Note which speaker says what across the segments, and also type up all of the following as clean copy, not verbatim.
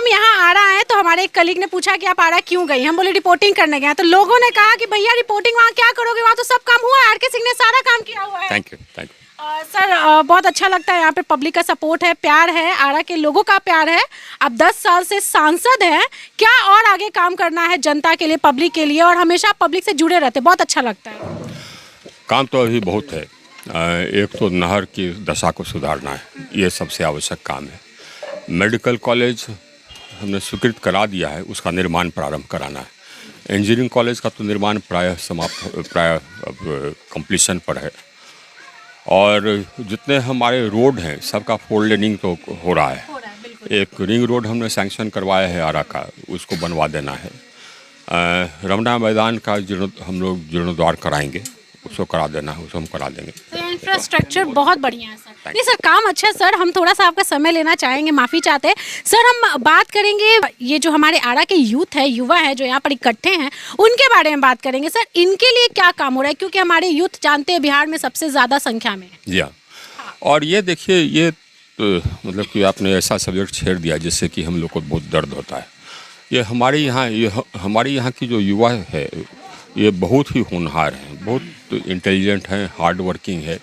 Speaker 1: हम यहाँ आरा आए तो हमारे एक कलीग ने पूछा कि आप आरा क्यों गई, हम बोले रिपोर्टिंग करने गए। तो लोगों ने कहा कि भैया रिपोर्टिंग वहाँ क्या करोगे, वहाँ तो सब काम हुआ है, आर के सिंह ने सारा काम किया हुआ है।
Speaker 2: Thank you.
Speaker 1: सर बहुत अच्छा लगता है, यहाँ पे पब्लिक का सपोर्ट है, प्यार है, आरा के लोगों का प्यार है। आप 10 साल से सांसद हैं, क्या और आगे काम करना है जनता के लिए, पब्लिक के लिए, और हमेशा पब्लिक से जुड़े रहते, बहुत अच्छा लगता है।
Speaker 2: काम तो अभी बहुत है। एक तो नहर की दशा को सुधारना है, ये सबसे आवश्यक काम है। मेडिकल कॉलेज हमने स्वीकृत करा दिया है, उसका निर्माण प्रारंभ कराना है। इंजीनियरिंग कॉलेज का तो निर्माण प्राय कंप्लीशन पर है। और जितने हमारे रोड हैं सबका 4 लेनिंग तो हो रहा है। एक रिंग रोड हमने सैंक्शन करवाया है आरा का, उसको बनवा देना है। रमना मैदान का हम लोग जीर्णोद्धार कराएंगे, उसको करा देना है, उसको हम करा देंगे।
Speaker 1: तो इंफ्रास्ट्रक्चर बहुत बढ़िया है सर। नहीं सर, काम अच्छा है सर। हम थोड़ा सा आपका समय लेना चाहेंगे, माफ़ी चाहते हैं सर। हम बात करेंगे ये जो हमारे आरा के यूथ है, युवा है जो यहाँ पर इकट्ठे हैं, उनके बारे में बात करेंगे सर। इनके लिए क्या काम हो रहा है, क्योंकि हमारे यूथ जानते हैं बिहार में सबसे ज़्यादा संख्या में। जी हाँ।
Speaker 2: और ये देखिए, ये मतलब कि आपने ऐसा सब्जेक्ट छेड़ दिया जिससे कि हम लोग को बहुत दर्द होता है। ये हमारे यहाँ की जो युवा है ये बहुत ही होनहार हैं, बहुत इंटेलिजेंट हैं, हार्ड वर्किंग है।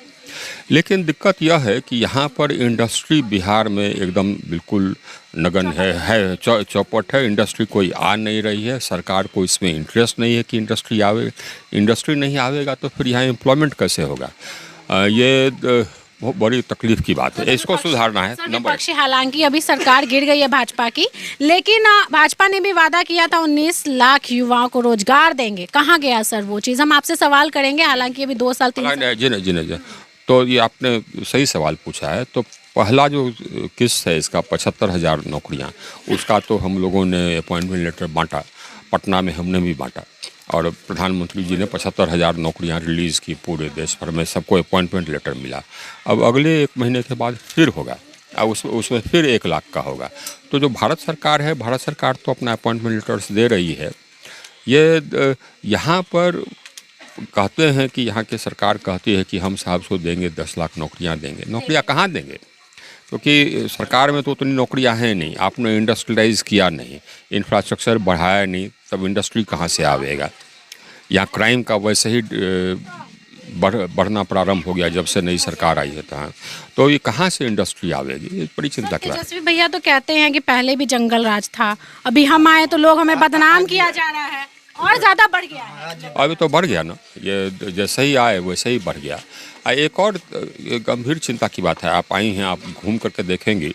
Speaker 2: लेकिन दिक्कत यह है कि यहाँ पर इंडस्ट्री बिहार में एकदम बिल्कुल नगन है चौपट है। इंडस्ट्री कोई आ नहीं रही है, सरकार को इसमें इंटरेस्ट नहीं है कि इंडस्ट्री आवे। इंडस्ट्री नहीं आवेगा तो फिर यहाँ एम्प्लॉयमेंट कैसे होगा? ये बहुत बड़ी तकलीफ की बात है, इसको सुधारना है।
Speaker 1: विपक्षी हालांकि अभी सरकार गिर गई है भाजपा की, लेकिन भाजपा ने भी वादा किया था 19 लाख युवाओं को रोजगार देंगे। कहाँ गया सर वो चीज़? हम आपसे सवाल करेंगे, हालांकि अभी 2 साल 3 साल।
Speaker 2: जी। तो ये आपने सही सवाल पूछा है। तो पहला जो किस्त है इसका 75,000 नौकरियाँ, उसका तो हम लोगों ने अपॉइंटमेंट लेटर बांटा, पटना में हमने भी बांटा, और प्रधानमंत्री जी ने 75,000 नौकरियां रिलीज़ की पूरे देश भर में, सबको अपॉइंटमेंट लेटर मिला। अब अगले 1 महीने के बाद फिर होगा, अब उसमें फिर 1 लाख का होगा। तो जो भारत सरकार है, भारत सरकार तो अपना अपॉइंटमेंट लेटर्स दे रही है। ये यहाँ पर कहते हैं कि यहाँ की सरकार कहती है कि हम साहब को देंगे 10 लाख नौकरियाँ देंगे। नौकरियाँ कहाँ देंगे? क्योंकि सरकार में तो उतनी नौकरियाँ हैं नहीं, आपने इंडस्ट्रियलाइज किया नहीं, इंफ्रास्ट्रक्चर बढ़ाया नहीं, तब इंडस्ट्री कहाँ से आवेगा? यहाँ क्राइम का वैसे ही बढ़ना प्रारंभ हो गया जब से नई सरकार आई है। तो ये कहाँ से इंडस्ट्री आवेगी? ये बड़ी चिंता की बात है।
Speaker 1: तेजस्वी भैया तो कहते हैं कि पहले भी जंगल राज था, अभी हम आए तो लोग हमें बदनाम किया जा रहा है, और ज़्यादा बढ़ गया है।
Speaker 2: अभी तो बढ़ गया ना, ये जैसे ही आए वैसे ही बढ़ गया। एक और गंभीर चिंता की बात है, आप आई हैं, आप घूम करके देखेंगे,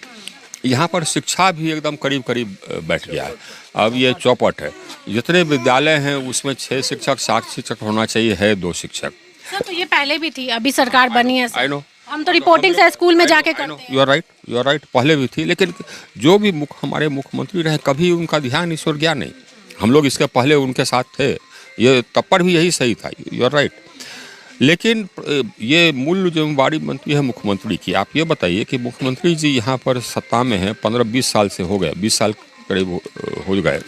Speaker 2: यहाँ पर शिक्षा भी एकदम करीब करीब बैठ गया है। अब ये चौपट है, जितने विद्यालय हैं उसमें 6 शिक्षक 7 शिक्षक होना चाहिए, है 2 शिक्षक।
Speaker 1: सर तो ये पहले भी थी, अभी सरकार बनी है।
Speaker 2: आई नो,
Speaker 1: हम तो रिपोर्टिंग से स्कूल में जाके करते हैं।
Speaker 2: यू आर राइट, पहले भी थी, लेकिन जो भी हमारे मुख्यमंत्री रहे कभी उनका ध्यान इस ओर गया नहीं। हम लोग इसके पहले उनके साथ थे, ये तब पर भी यही सही था, यू आर राइट। लेकिन ये मूल जिम्मेवारी बनती है मुख्यमंत्री की। आप ये बताइए कि मुख्यमंत्री जी यहाँ पर सत्ता में हैं 15-20 साल से हो गए, 20 साल करीब हो गए,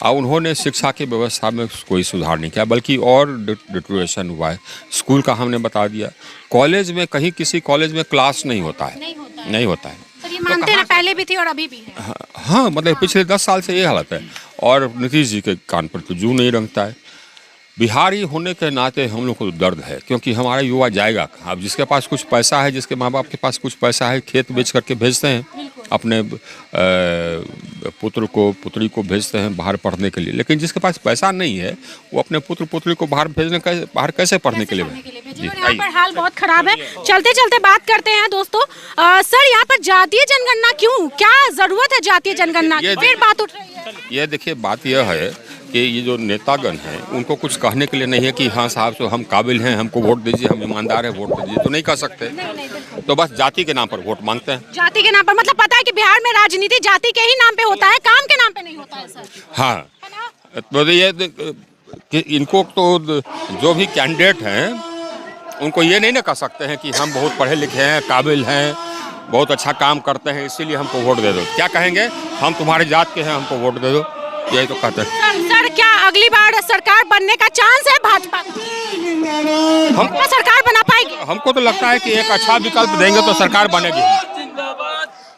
Speaker 2: और उन्होंने शिक्षा की व्यवस्था में कोई सुधार नहीं किया, बल्कि और डिटोरेशन हुआ है। स्कूल का हमने बता दिया, कॉलेज में कहीं किसी कॉलेज में क्लास नहीं होता है। नहीं होता है।
Speaker 1: तो ये मानते हैं ना, पहले भी थी और अभी भी है।
Speaker 2: हाँ, मतलब पिछले 10 साल से ये हालत है। और नीतीश जी के कान पर तो जू नहीं रंगता है। बिहारी होने के नाते हम लोग को दर्द है, क्योंकि हमारा युवा जाएगा। अब जिसके पास कुछ पैसा है, जिसके माँ बाप के पास कुछ पैसा है, खेत बेच करके भेजते हैं अपने पुत्र को, पुत्री को भेजते हैं बाहर पढ़ने के लिए। लेकिन जिसके पास पैसा नहीं है, वो अपने पुत्र पुत्री को बाहर कैसे पढ़ने के लिए
Speaker 1: भेजे? यहाँ पर हाल बहुत खराब है। चलते चलते बात करते हैं दोस्तों। सर यहाँ पर जातीय जनगणना क्यों, क्या जरूरत है जातीय जनगणना की? फिर बात उठ रही है।
Speaker 2: ये देखिए, बात यह है कि ये जो नेतागण हैं उनको कुछ कहने के लिए नहीं है कि हाँ साहब तो हम काबिल हैं, हमको वोट दीजिए, हम ईमानदार हैं, वोट दीजिए, तो नहीं कह सकते। तो बस जाति के नाम पर वोट मांगते हैं। जाति के नाम पर,
Speaker 1: मतलब पता है कि बिहार में राजनीति जाति के ही नाम पे होता है, काम के नाम पे नहीं होता है सर।
Speaker 2: हाँ, तो ये इनको तो जो भी कैंडिडेट हैं उनको ये नहीं ना कह सकते हैं कि हम बहुत पढ़े लिखे हैं, काबिल हैं, बहुत अच्छा काम करते हैं, इसीलिए हमको वोट दे दो। क्या कहेंगे? हम तुम्हारे जात के हैं, हमको वोट दे दो, यही तो कहते हैं।
Speaker 1: सर क्या अगली बार सरकार बनने का चांस है भाजपा का? हम सरकार बना पाएगी?
Speaker 2: हमको तो लगता है कि एक अच्छा विकल्प देंगे तो सरकार बनेगी।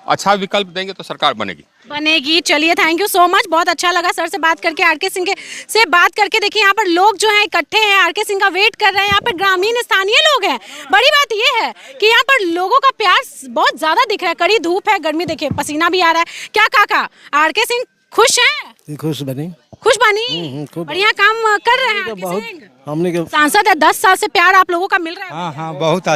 Speaker 2: अच्छा विकल्प देंगे तो सरकार बनेगी।
Speaker 1: बनेगी। चलिए, थैंक यू सो मच, बहुत अच्छा लगा सर से बात करके, आरके सिंह से बात करके। देखिए यहाँ पर लोग जो हैं इकट्ठे हैं, आरके सिंह का वेट कर रहे हैं। यहाँ पर ग्रामीण स्थानीय लोग हैं। बड़ी बात ये है कि यहाँ पर लोगों का प्यार बहुत ज्यादा दिख रहा है। कड़ी धूप है, गर्मी, देखिए पसीना भी आ रहा है। क्या काका, आरके सिंह खुश हैं?
Speaker 3: खुश बनी,
Speaker 1: खुश बनी,
Speaker 3: खूब
Speaker 1: बढ़िया काम कर रहे हैं आरके
Speaker 3: बहुत
Speaker 1: सिंह।
Speaker 3: हमने के
Speaker 1: सांसद है, 10 साल से प्यार आप लोगों का मिल रहा है।
Speaker 4: हाँ हाँ, बहुत अच्छा